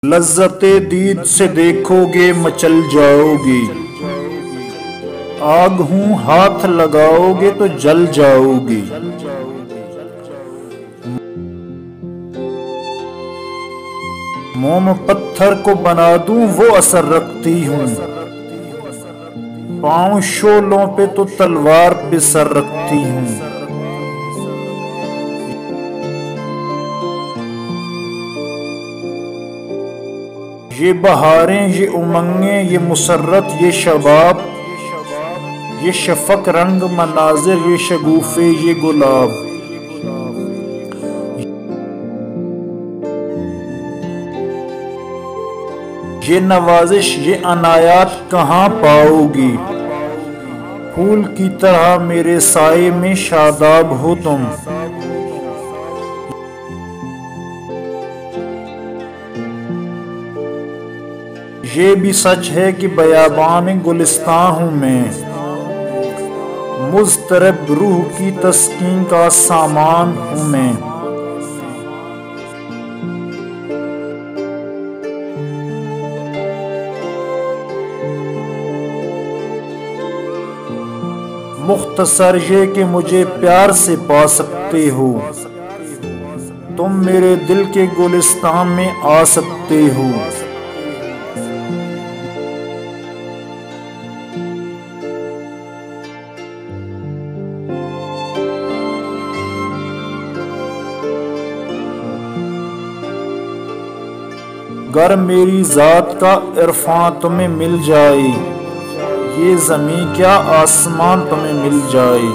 लज्जते दीद से देखोगे मचल जाओगे। आग हूं हाथ लगाओगे तो जल जाओगे। मोम पत्थर को बना दूं वो असर रखती हूँ। पांव शोलों पे तो तलवार पे सर रखती हूँ। ये बहारें, ये उमंगें, ये मुसर्रत, ये शबाब, ये शफक रंग मनाजिर, ये शगुफे, ये गुलाब। ये नवाजिश, ये अनायात कहाँ पाओगी। फूल की तरह मेरे साए में शादाब हो तुम। ये भी सच है कि बयाबान गुलिस्तां हूँ मैं। मुज़तरब रूह की तस्कीन का सामान हूँ मैं। मुख्तसर ये कि मुझे प्यार से पा सकते हो। तुम मेरे दिल के गुलिस्तान में आ सकते हो। गर मेरी जात का इरफान तुम्हें मिल जाए, ये ज़मीं क्या आसमान तुम्हें मिल जाए।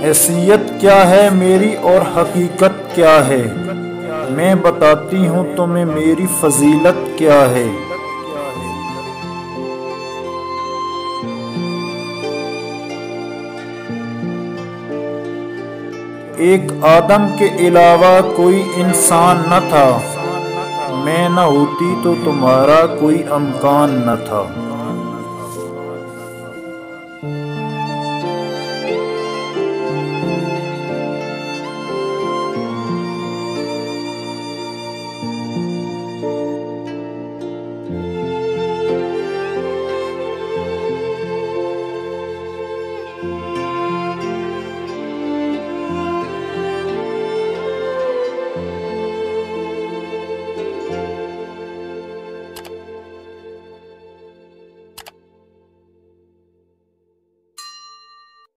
हैसियत क्या है मेरी और हकीकत क्या है, मैं बताती हूँ तुम्हें मेरी फजीलत क्या है। एक आदम के अलावा कोई इंसान न था। मैं न होती तो तुम्हारा कोई अमकान न था।